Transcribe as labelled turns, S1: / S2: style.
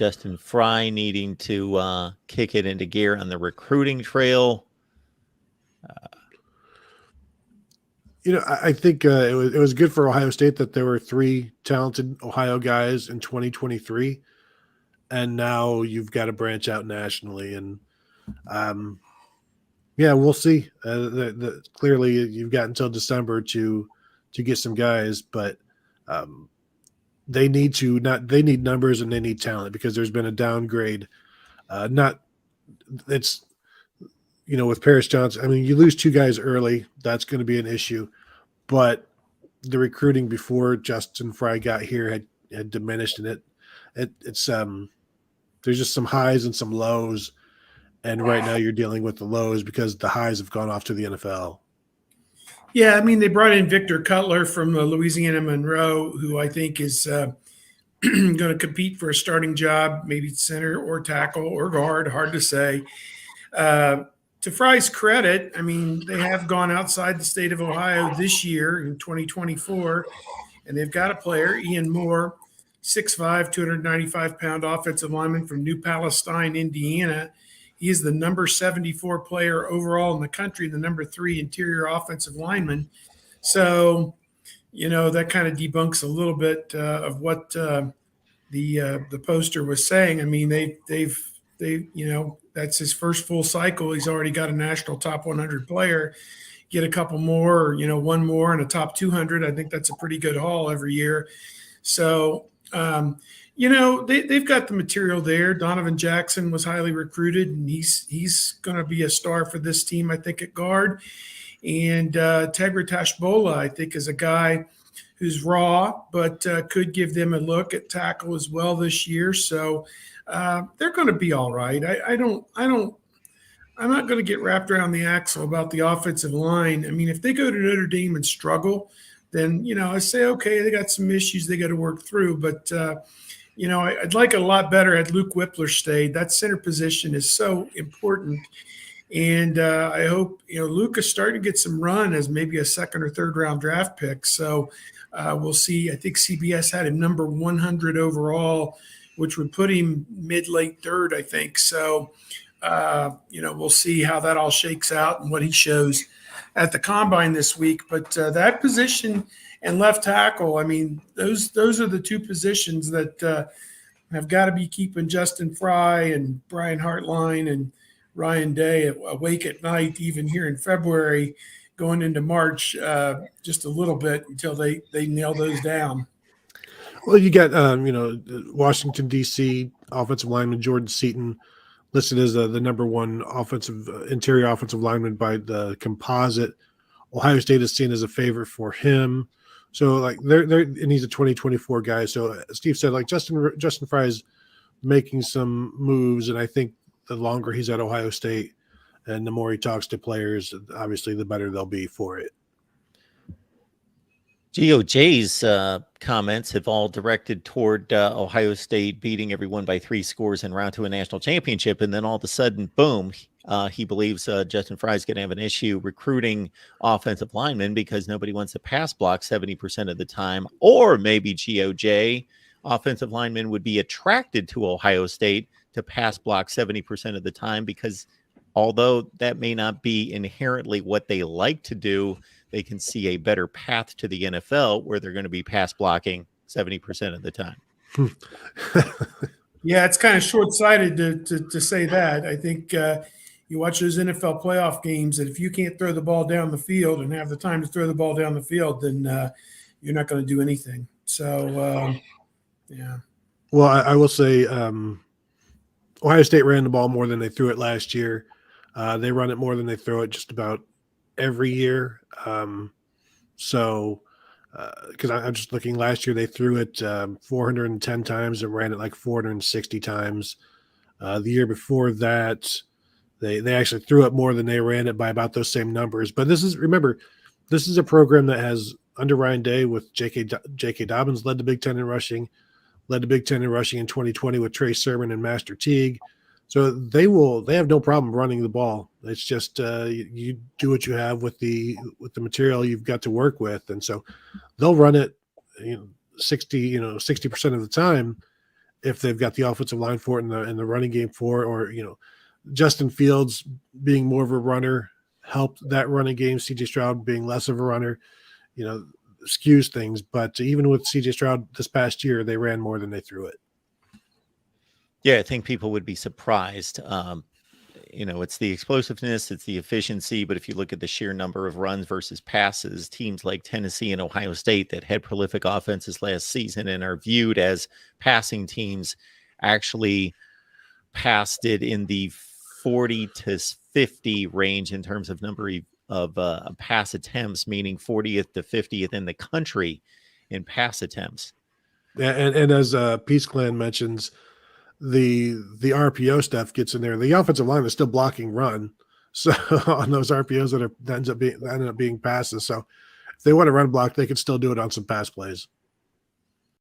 S1: Justin Fry needing to kick it into gear on the recruiting trail?
S2: I think it was good for Ohio State that there were 3 talented Ohio guys in 2023, and now you've got to branch out nationally. And we'll see. Clearly, you've got until December to get some guys, but they need numbers and they need talent because there's been a downgrade. With Paris Johnson, I mean, you lose 2 guys early, that's going to be an issue. But the recruiting before Justin Fry got here had diminished, and it's there's just some highs and some lows, and right now you're dealing with the lows because the highs have gone off to the NFL.
S3: Yeah, I mean, they brought in Victor Cutler from Louisiana Monroe, who I think is going to compete for a starting job, maybe center or tackle or guard, hard to say. To Fry's credit, I mean, they have gone outside the state of Ohio this year in 2024, and they've got a player, Ian Moore, 6'5", 295-pound offensive lineman from New Palestine, Indiana. He is the number 74 player overall in the country, the number 3 interior offensive lineman. So, that kind of debunks a little bit of what the poster was saying. I mean, they've that's his first full cycle. He's already got a national top 100 player. Get a couple more, or, one more and a top 200. I think that's a pretty good haul every year. So, they've got the material there. Donovan Jackson was highly recruited, and he's going to be a star for this team, I think, at guard. And Tegra Tashbola, I think, is a guy who's raw, but could give them a look at tackle as well this year. So they're going to be all right. I'm not going to get wrapped around the axle about the offensive line. I mean, if they go to Notre Dame and struggle, then, I say, okay, they got some issues they got to work through. But, I'd like it a lot better had Luke Whippler stayed. That center position is so important. And I hope, Luke is starting to get some run as maybe a 2nd or 3rd round draft pick. So we'll see. I think CBS had him number 100 overall, which would put him mid-late 3rd, I think. So, we'll see how that all shakes out and what he shows at the combine this week. But that position and left tackle, I mean, those are the 2 positions that have got to be keeping Justin Fry and Brian Hartline and Ryan Day awake at night, even here in February, going into March, just a little bit until they nail those down.
S2: Well, you got, Washington, D.C. offensive lineman Jordan Seaton listed as the number 1 interior offensive lineman by the composite. Ohio State is seen as a favorite for him. So, and he's a 2024 guy. So, Steve said, Justin Fry is making some moves, and I think the longer he's at Ohio State and the more he talks to players, obviously, the better they'll be for it.
S1: GOJ's comments have all directed toward Ohio State beating everyone by 3 scores en route to a national championship. And then all of a sudden, boom, he believes Justin Fry is going to have an issue recruiting offensive linemen because nobody wants to pass block 70% of the time. Or maybe GOJ, offensive linemen would be attracted to Ohio State to pass block 70% of the time because although that may not be inherently what they like to do, they can see a better path to the NFL where they're going to be pass blocking 70% of the time.
S3: Yeah, it's kind of short-sighted to say that. I think you watch those NFL playoff games, that if you can't throw the ball down the field and have the time to throw the ball down the field, then you're not going to do anything. So, yeah.
S2: Well, I will say Ohio State ran the ball more than they threw it last year. They run it more than they throw it just about every year. Because I'm just looking, last year they threw it 410 times and ran it like 460 times. The year before that, they actually threw it more than they ran it by about those same numbers. But this is a program that has, under Ryan Day with J.K. Dobbins, led the Big Ten in rushing in 2020 with Trey Sermon and Master Teague. So they have no problem running the ball. It's just you do what you have with the material you've got to work with, and so they'll run it 60% of the time. if they've got the offensive line for it and the running game for it, or Justin Fields being more of a runner helped that running game. CJ Stroud being less of a runner, skews things. But even with CJ Stroud this past year, they ran more than they threw it.
S1: Yeah, I think people would be surprised. It's the explosiveness, it's the efficiency, but if you look at the sheer number of runs versus passes, teams like Tennessee and Ohio State that had prolific offenses last season and are viewed as passing teams actually passed it in the 40 to 50 range in terms of number of pass attempts, meaning 40th to 50th in the country in pass attempts.
S2: And as Peace Clan mentions, the RPO stuff gets in there. The offensive line is still blocking run, so on those RPOs that ended up being passes. So if they want to run block, they can still do it on some pass plays.